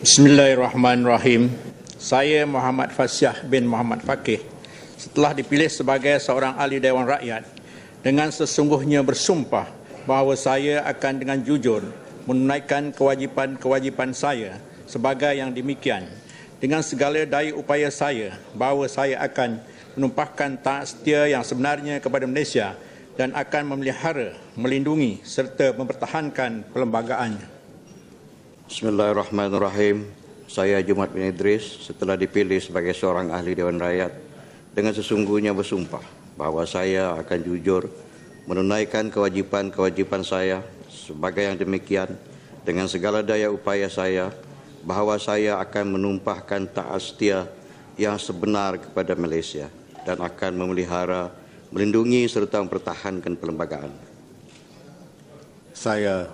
Bismillahirrahmanirrahim. Saya Muhammad Fasyah bin Muhammad Fakih setelah dipilih sebagai seorang ahli Dewan Rakyat dengan sesungguhnya bersumpah bahawa saya akan dengan jujur menunaikan kewajipan-kewajipan saya sebagai yang demikian dengan segala daya upaya saya bahawa saya akan menumpahkan taat setia yang sebenarnya kepada Malaysia dan akan memelihara, melindungi serta mempertahankan perlembagaannya. Bismillahirrahmanirrahim. Saya Jumat bin Idris setelah dipilih sebagai seorang ahli Dewan Rakyat dengan sesungguhnya bersumpah bahawa saya akan jujur menunaikan kewajipan-kewajipan saya sebagai yang demikian dengan segala daya upaya saya bahawa saya akan menumpahkan taat setia yang sebenar kepada Malaysia dan akan memelihara, melindungi serta mempertahankan perlembagaan. Saya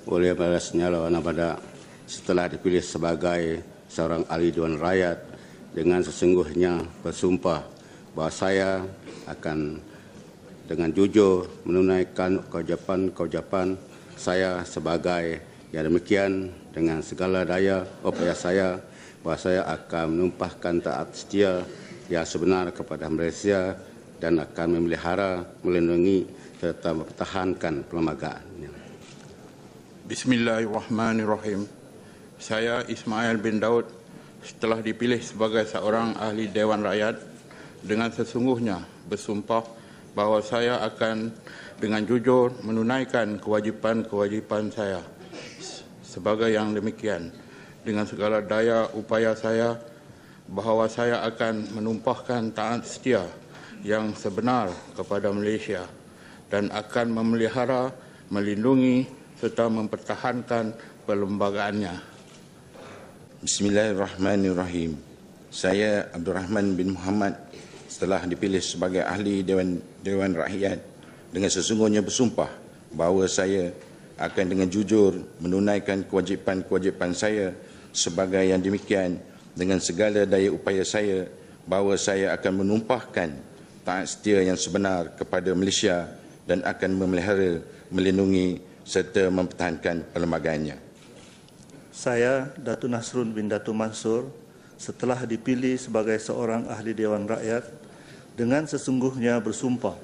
William L.S. Nyala Wanabada setelah dipilih sebagai seorang ahli Dewan Rakyat dengan sesungguhnya bersumpah bahawa saya akan dengan jujur menunaikan kewajipan saya sebagai yang demikian dengan segala daya upaya saya bahawa saya akan menumpahkan taat setia yang sebenar kepada Malaysia dan akan memelihara, melindungi serta mempertahankan perlembagaannya. Bismillahirrahmanirrahim. Saya Ismail bin Daud setelah dipilih sebagai seorang ahli Dewan Rakyat dengan sesungguhnya bersumpah bahawa saya akan dengan jujur menunaikan kewajipan-kewajipan saya sebagai yang demikian dengan segala daya upaya saya bahawa saya akan menumpahkan taat setia yang sebenar kepada Malaysia dan akan memelihara, melindungi serta mempertahankan perlembagaannya. Bismillahirrahmanirrahim. Saya Abdul Rahman bin Muhammad setelah dipilih sebagai ahli Dewan Rakyat dengan sesungguhnya bersumpah bahawa saya akan dengan jujur menunaikan kewajipan-kewajipan saya sebagai yang demikian dengan segala daya upaya saya bahawa saya akan menumpahkan taat setia yang sebenar kepada Malaysia dan akan memelihara, melindungi serta mempertahankan perlembagaannya. Saya, Datu Nasrun bin Datu Mansur, setelah dipilih sebagai seorang ahli Dewan Rakyat dengan sesungguhnya bersumpah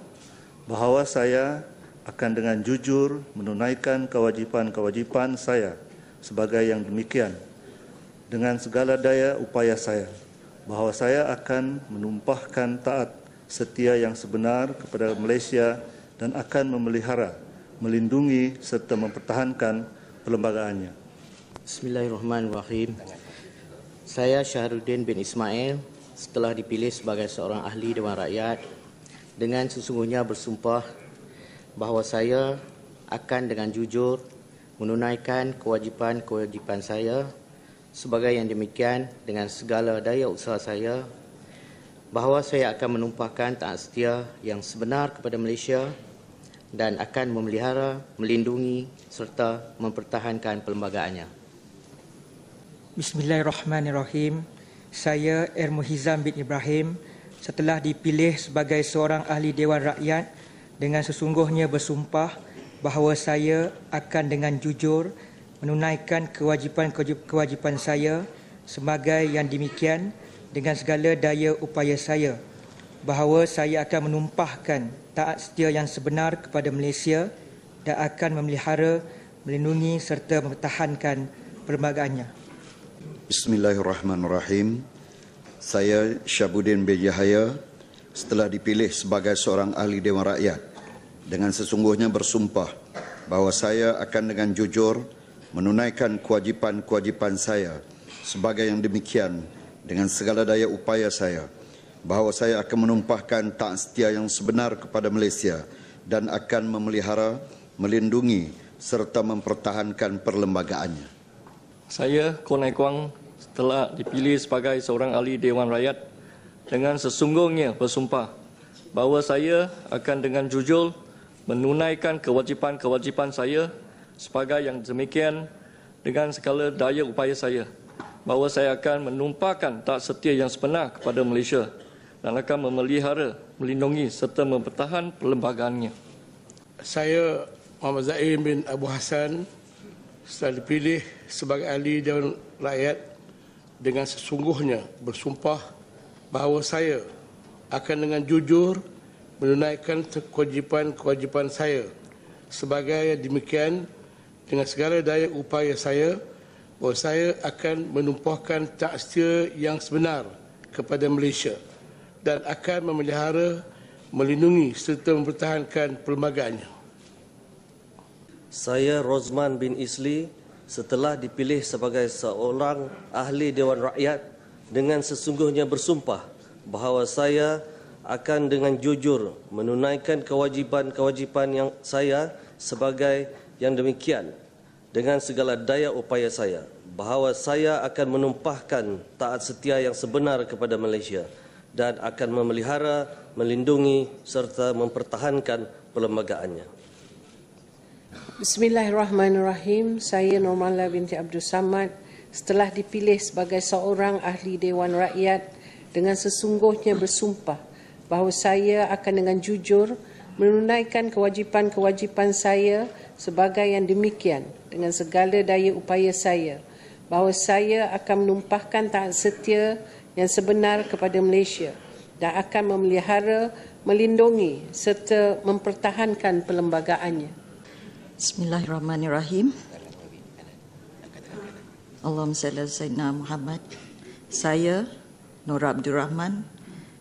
bahawa saya akan dengan jujur menunaikan kewajipan-kewajipan saya sebagai yang demikian dengan segala daya upaya saya bahawa saya akan menumpahkan taat setia yang sebenar kepada Malaysia dan akan memelihara, melindungi serta mempertahankan perlembagaannya. Bismillahirrahmanirrahim. Saya Syahrudin bin Ismail setelah dipilih sebagai seorang ahli Dewan Rakyat dengan sesungguhnya bersumpah bahawa saya akan dengan jujur menunaikan kewajipan-kewajipan saya sebagai yang demikian dengan segala daya usaha saya bahawa saya akan menumpahkan taat setia yang sebenar kepada Malaysia dan akan memelihara, melindungi serta mempertahankan perlembagaannya. Bismillahirrahmanirrahim. Saya Ermuhizam bin Ibrahim setelah dipilih sebagai seorang ahli Dewan Rakyat dengan sesungguhnya bersumpah bahawa saya akan dengan jujur menunaikan kewajipan saya sebagai yang demikian dengan segala daya upaya saya bahawa saya akan menumpahkan taat setia yang sebenar kepada Malaysia dan akan memelihara, melindungi serta mempertahankan perlembagaannya. Bismillahirrahmanirrahim. Saya Syabuddin bin Yahya setelah dipilih sebagai seorang ahli Dewan Rakyat dengan sesungguhnya bersumpah bahawa saya akan dengan jujur menunaikan kewajipan-kewajipan saya sebagai yang demikian dengan segala daya upaya saya bahawa saya akan menumpahkan taat setia yang sebenar kepada Malaysia dan akan memelihara, melindungi serta mempertahankan perlembagaannya. Saya Konai Kuang setelah dipilih sebagai seorang ahli Dewan Rakyat dengan sesungguhnya bersumpah bahawa saya akan dengan jujur menunaikan kewajipan-kewajipan saya sebagai yang demikian dengan segala daya upaya saya bahawa saya akan menumpahkan taat setia yang sebenar kepada Malaysia dan akan memelihara, melindungi serta mempertahankan perlembagaannya. Saya Muhammad Zain bin Abu Hassan setelah dipilih sebagai ahli Dewan Rakyat dengan sesungguhnya bersumpah bahawa saya akan dengan jujur menunaikan kewajipan-kewajipan saya sebagai demikian dengan segala daya upaya saya bahawa saya akan menumpahkan tak setia yang sebenar kepada Malaysia dan akan memelihara, melindungi serta mempertahankan perlembaгаannya. Saya Rozman bin Isli setelah dipilih sebagai seorang ahli Dewan Rakyat dengan sesungguhnya bersumpah bahawa saya akan dengan jujur menunaikan kewajipan-kewajipan yang saya sebagai yang demikian dengan segala daya upaya saya bahawa saya akan menumpahkan taat setia yang sebenar kepada Malaysia dan akan memelihara, melindungi serta mempertahankan perlembagaannya. Bismillahirrahmanirrahim. Saya Normala binti Abdul Samad setelah dipilih sebagai seorang ahli Dewan Rakyat dengan sesungguhnya bersumpah bahawa saya akan dengan jujur menunaikan kewajipan-kewajipan saya sebagai yang demikian dengan segala daya upaya saya bahawa saya akan menumpahkan taat setia yang sebenar kepada Malaysia dan akan memelihara, melindungi serta mempertahankan perlembagaannya. Bismillahirrahmanirrahim. Allahumma salli ala sayyidina Muhammad. Saya Nora Abdul Rahman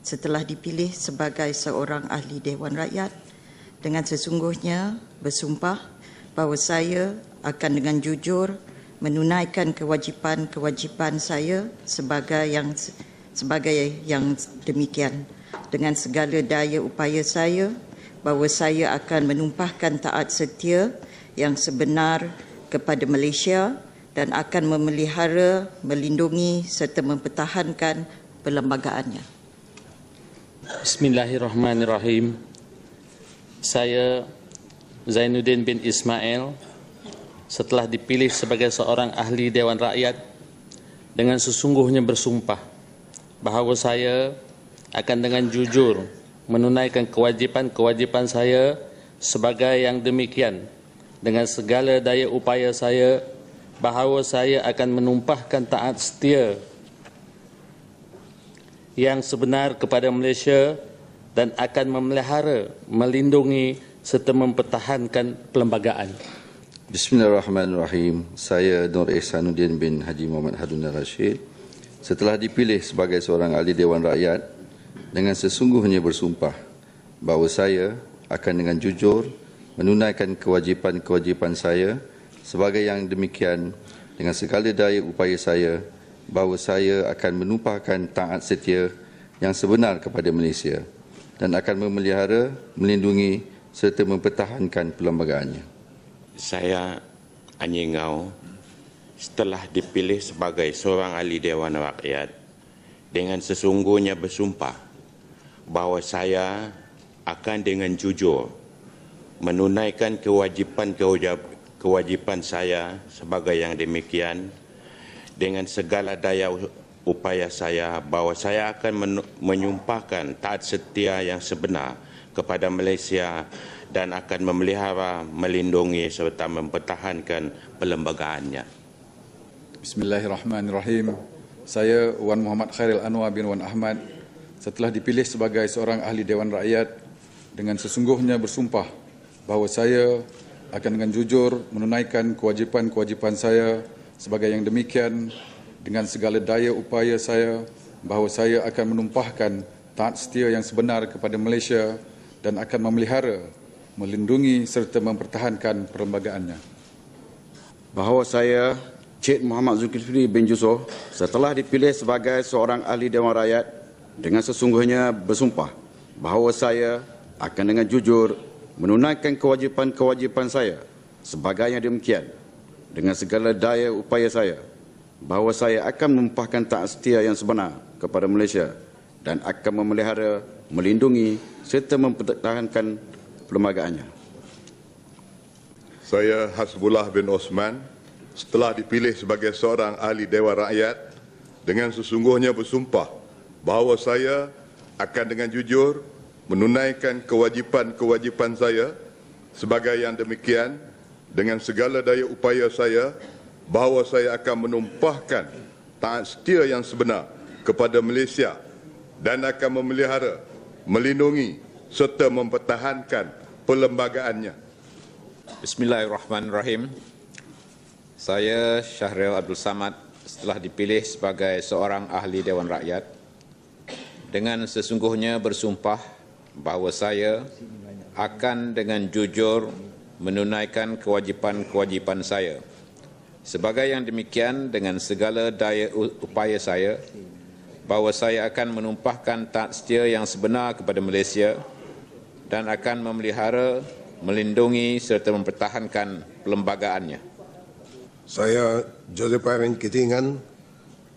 setelah dipilih sebagai seorang ahli Dewan Rakyat dengan sesungguhnya bersumpah bahawa saya akan dengan jujur menunaikan kewajipan-kewajipan saya sebagai yang demikian dengan segala daya upaya saya bahawa saya akan menumpahkan taat setia yang sebenar kepada Malaysia dan akan memelihara, melindungi serta mempertahankan perlembagaannya. Bismillahirrahmanirrahim. Saya Zainuddin bin Ismail setelah dipilih sebagai seorang ahli Dewan Rakyat dengan sesungguhnya bersumpah bahawa saya akan dengan jujur menunaikan kewajipan-kewajipan saya sebagai yang demikian dengan segala daya upaya saya bahawa saya akan menumpahkan taat setia yang sebenar kepada Malaysia dan akan memelihara, melindungi serta mempertahankan perlembagaan. Bismillahirrahmanirrahim. Saya Nur Ihsanuddin bin Haji Muhammad Harun Rashid setelah dipilih sebagai seorang ahli Dewan Rakyat dengan sesungguhnya bersumpah bahawa saya akan dengan jujur menunaikan kewajipan-kewajipan saya sebagai yang demikian dengan segala daya upaya saya bahawa saya akan menumpahkan taat setia yang sebenar kepada Malaysia dan akan memelihara, melindungi serta mempertahankan perlembagaannya. Saya Anyi Ngau setelah dipilih sebagai seorang ahli Dewan Rakyat dengan sesungguhnya bersumpah bahawa saya akan dengan jujur menunaikan kewajipan saya sebagai yang demikian dengan segala daya upaya saya bahawa saya akan menyumpahkan taat setia yang sebenar kepada Malaysia dan akan memelihara, melindungi serta mempertahankan perlembagaannya. Bismillahirrahmanirrahim. Saya Wan Muhammad Khairil Anwar bin Wan Ahmad setelah dipilih sebagai seorang ahli Dewan Rakyat dengan sesungguhnya bersumpah bahawa saya akan dengan jujur menunaikan kewajipan-kewajipan saya sebagai yang demikian dengan segala daya upaya saya bahawa saya akan menumpahkan taat setia yang sebenar kepada Malaysia dan akan memelihara, melindungi serta mempertahankan perlembagaannya. Bahawa saya Cik Muhammad Zulkifli bin Yusof setelah dipilih sebagai seorang ahli Dewan Rakyat dengan sesungguhnya bersumpah bahawa saya akan dengan jujur menunaikan kewajipan-kewajipan saya sebagai yang demikian dengan segala daya upaya saya bahawa saya akan menumpahkan taat setia yang sebenar kepada Malaysia dan akan memelihara, melindungi serta mempertahankan perlembagaannya. Saya Hasbullah bin Osman setelah dipilih sebagai seorang ahli Dewan Rakyat dengan sesungguhnya bersumpah bahawa saya akan dengan jujur menunaikan kewajipan-kewajipan saya sebagai yang demikian dengan segala daya upaya saya bahawa saya akan menumpahkan taat setia yang sebenar kepada Malaysia dan akan memelihara, melindungi serta mempertahankan perlembagaannya. Bismillahirrahmanirrahim. Saya Syahril Abdul Samad setelah dipilih sebagai seorang ahli Dewan Rakyat dengan sesungguhnya bersumpah bahawa saya akan dengan jujur menunaikan kewajipan-kewajipan saya. Sebagai yang demikian, dengan segala daya upaya saya, bahawa saya akan menumpahkan taat setia yang sebenar kepada Malaysia dan akan memelihara, melindungi serta mempertahankan perlembagaannya. Saya Joseph Irene Ketingan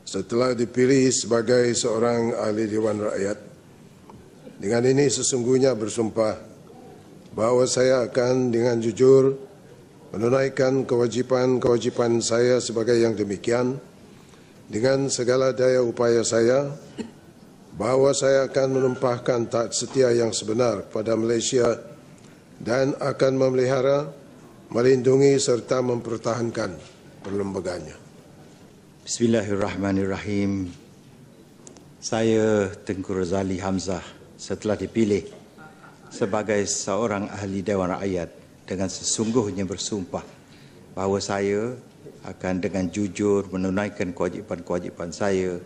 setelah dipilih sebagai seorang ahli Dewan Rakyat. Dengan ini sesungguhnya bersumpah bahawa saya akan dengan jujur menunaikan kewajipan-kewajipan saya sebagai yang demikian dengan segala daya upaya saya bahawa saya akan menumpahkan taat setia yang sebenar kepada Malaysia dan akan memelihara, melindungi serta mempertahankan perlembagaannya. Bismillahirrahmanirrahim. Saya Tengku Razali Hamzah setelah dipilih sebagai seorang ahli Dewan Rakyat dengan sesungguhnya bersumpah bahawa saya akan dengan jujur menunaikan kewajipan-kewajipan saya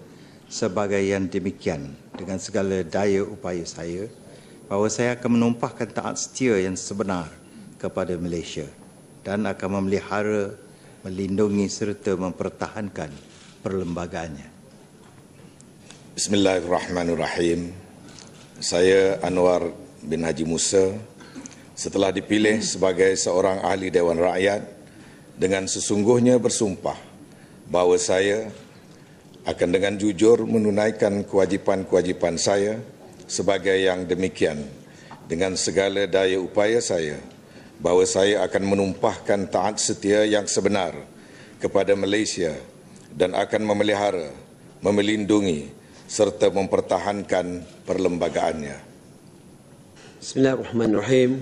sebagai yang demikian dengan segala daya upaya saya bahawa saya akan menumpahkan taat setia yang sebenar kepada Malaysia dan akan memelihara, melindungi serta mempertahankan perlembagaannya. Bismillahirrahmanirrahim. Saya Anwar bin Haji Musa setelah dipilih sebagai seorang ahli Dewan Rakyat dengan sesungguhnya bersumpah bahawa saya akan dengan jujur menunaikan kewajipan-kewajipan saya sebagai yang demikian dengan segala daya upaya saya bahawa saya akan menumpahkan taat setia yang sebenar kepada Malaysia dan akan memelihara, melindungi serta mempertahankan perlembagaannya. Bismillahirrahmanirrahim.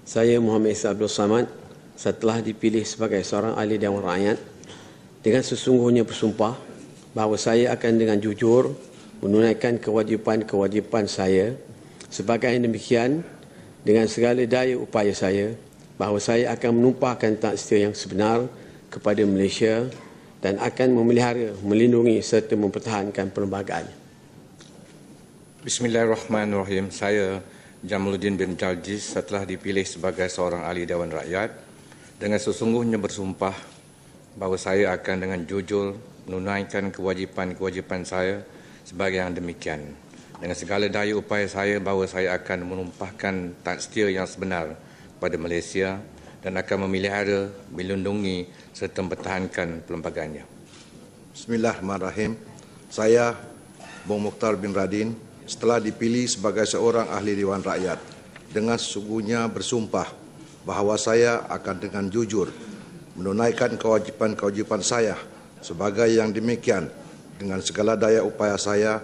Saya Muhammad Isa Abdul Samad setelah dipilih sebagai seorang ahli Dewan Rakyat dengan sesungguhnya bersumpah bahawa saya akan dengan jujur menunaikan kewajipan-kewajipan saya sebagai yang demikian dengan segala daya upaya saya bahawa saya akan menumpahkan taat setia yang sebenar kepada Malaysia dan akan memelihara, melindungi serta mempertahankan perlembagaannya. Bismillahirrahmanirrahim. Saya Jamaluddin bin Jaljiz setelah dipilih sebagai seorang ahli Dewan Rakyat dengan sesungguhnya bersumpah bahawa saya akan dengan jujur menunaikan kewajipan-kewajipan saya sebagai yang demikian. Dengan segala daya upaya saya bahawa saya akan menumpahkan taat setia yang sebenar pada Malaysia dan akan memelihara, melindungi serta mempertahankan perlembagaannya. Bismillahirrahmanirrahim. Saya Bung Mukhtar bin Radin setelah dipilih sebagai seorang ahli Dewan Rakyat dengan sesungguhnya bersumpah bahawa saya akan dengan jujur menunaikan kewajipan-kewajipan saya sebagai yang demikian dengan segala daya upaya saya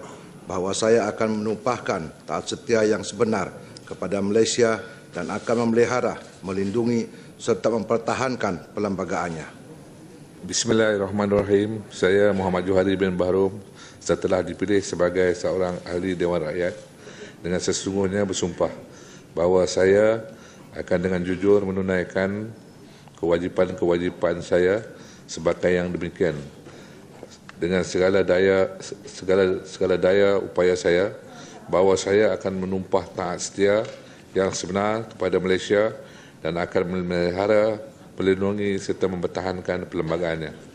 bahawa saya akan menumpahkan taat setia yang sebenar kepada Malaysia dan akan memelihara, melindungi serta mempertahankan perlembagaannya. Bismillahirrahmanirrahim. Saya Muhammad Johari bin Bahrum setelah dipilih sebagai seorang ahli Dewan Rakyat dengan sesungguhnya bersumpah bahawa saya akan dengan jujur menunaikan kewajipan-kewajipan saya sebagai yang demikian dengan segala daya upaya saya bahawa saya akan menumpah taat setia yang sebenar kepada Malaysia dan akan memelihara, melindungi serta mempertahankan perlembagaannya.